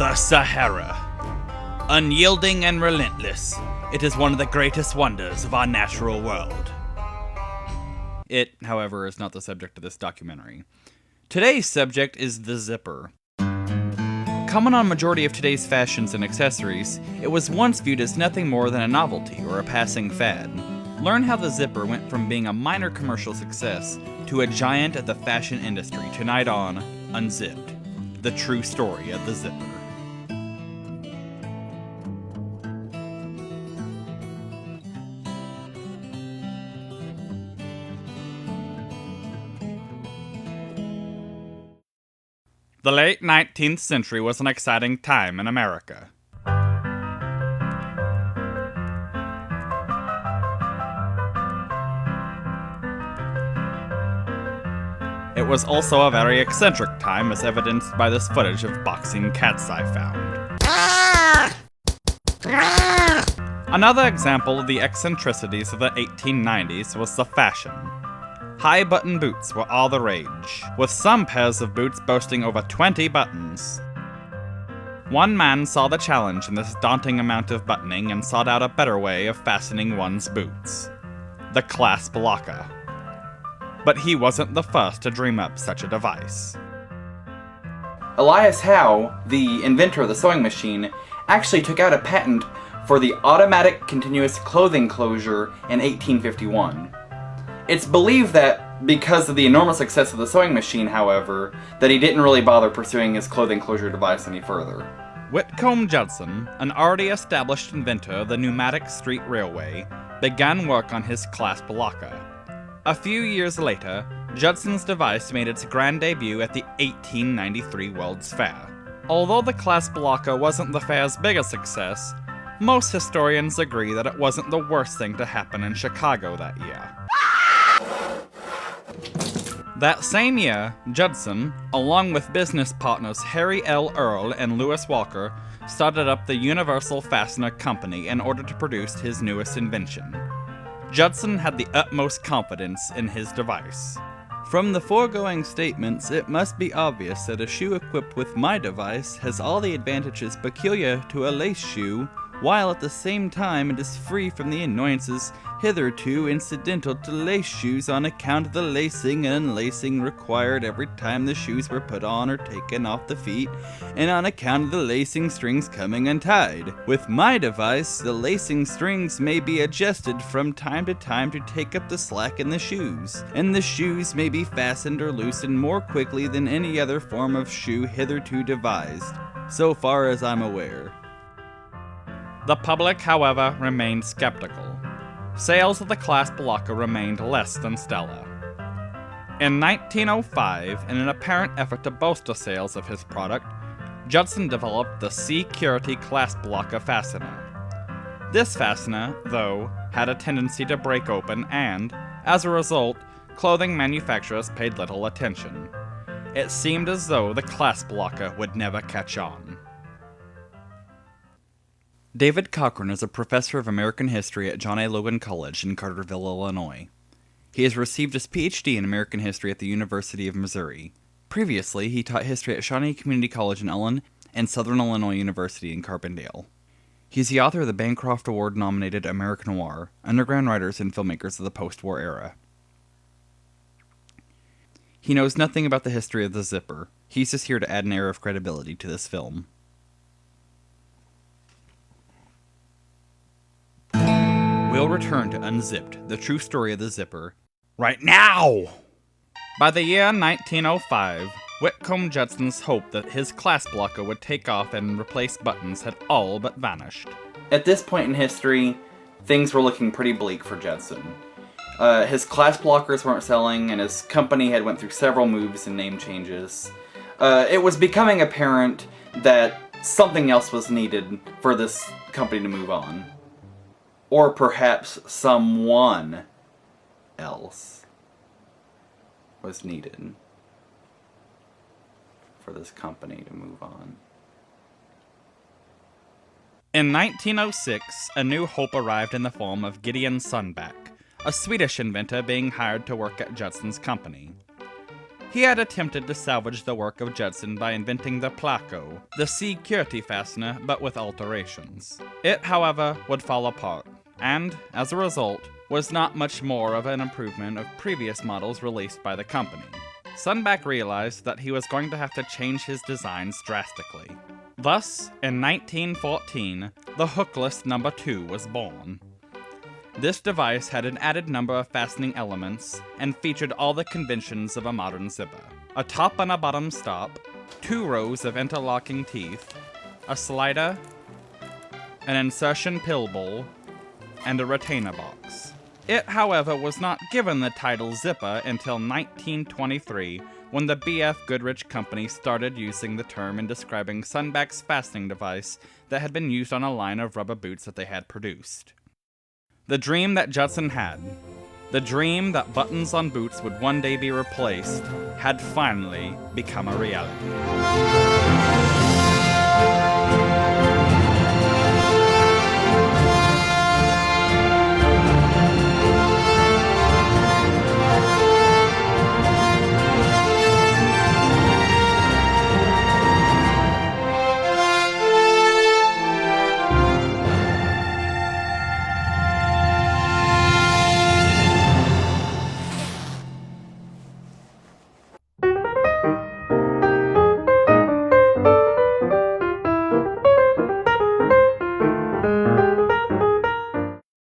The Sahara. Unyielding and relentless, it is one of the greatest wonders of our natural world. It, however, is not the subject of this documentary. Today's subject is the zipper. Common on majority of today's fashions and accessories, it was once viewed as nothing more than a novelty or a passing fad. Learn how the zipper went from being a minor commercial success to a giant of the fashion industry tonight on Unzipped, the true story of the zipper. The late 19th century was an exciting time in America. It was also a very eccentric time, as evidenced by this footage of boxing cats I found. Another example of the eccentricities of the 1890s was the fashion. High-button boots were all the rage, with some pairs of boots boasting over 20 buttons. One man saw the challenge in this daunting amount of buttoning and sought out a better way of fastening one's boots: the clasp locker. But he wasn't the first to dream up such a device. Elias Howe, the inventor of the sewing machine, actually took out a patent for the automatic continuous clothing closure in 1851. It's believed that because of the enormous success of the sewing machine, however, that he didn't really bother pursuing his clothing closure device any further. Whitcomb Judson, an already established inventor of the pneumatic street railway, began work on his clasp locker. A few years later, Judson's device made its grand debut at the 1893 World's Fair. Although the clasp locker wasn't the fair's biggest success, most historians agree that it wasn't the worst thing to happen in Chicago that year. That same year, Judson, along with business partners Harry L. Earle and Lewis Walker, started up the Universal Fastener Company in order to produce his newest invention. Judson had the utmost confidence in his device. From the foregoing statements, it must be obvious that a shoe equipped with my device has all the advantages peculiar to a lace shoe, while at the same time it is free from the annoyances hitherto incidental to lace shoes on account of the lacing and unlacing required every time the shoes were put on or taken off the feet, and on account of the lacing strings coming untied. With my device, the lacing strings may be adjusted from time to time to take up the slack in the shoes, and the shoes may be fastened or loosened more quickly than any other form of shoe hitherto devised, so far as I'm aware. The public, however, remained skeptical. Sales of the clasp locker remained less than stellar. In 1905, in an apparent effort to bolster sales of his product, Judson developed the Security clasp locker fastener. This fastener, though, had a tendency to break open and, as a result, clothing manufacturers paid little attention. It seemed as though the clasp locker would never catch on. David Cochran is a professor of American history at John A. Logan College in Carterville, Illinois. He has received his Ph.D. in American history at the University of Missouri. Previously, he taught history at Shawnee Community College in Ellen and Southern Illinois University in Carbondale. He is the author of the Bancroft Award-nominated American Noir, Underground Writers and Filmmakers of the Post-War Era. He knows nothing about the history of the zipper. He's just here to add an air of credibility to this film. We'll return to Unzipped, the true story of the zipper, right now! By the year 1905, Whitcomb Judson's hope that his clasp locker would take off and replace buttons had all but vanished. At this point in history, things were looking pretty bleak for Judson. His clasp lockers weren't selling, and his company had went through several moves and name changes. It was becoming apparent that something else was needed for this company to move on. Or perhaps someone else was needed for this company to move on. In 1906, a new hope arrived in the form of Gideon Sundback, a Swedish inventor being hired to work at Judson's company. He had attempted to salvage the work of Judson by inventing the placo, the security fastener, but with alterations. It, however, would fall apart, and, as a result, was not much more of an improvement of previous models released by the company. Sundback realized that he was going to have to change his designs drastically. Thus, in 1914, the hookless number 2 was born. This device had an added number of fastening elements and featured all the conventions of a modern zipper. A top and a bottom stop, 2 rows of interlocking teeth, a slider, an insertion pill bowl, and a retainer box. It, however, was not given the title zipper until 1923, when the B.F. Goodrich Company started using the term in describing Sundback's fastening device that had been used on a line of rubber boots that they had produced. The dream that Judson had, the dream that buttons on boots would one day be replaced, had finally become a reality.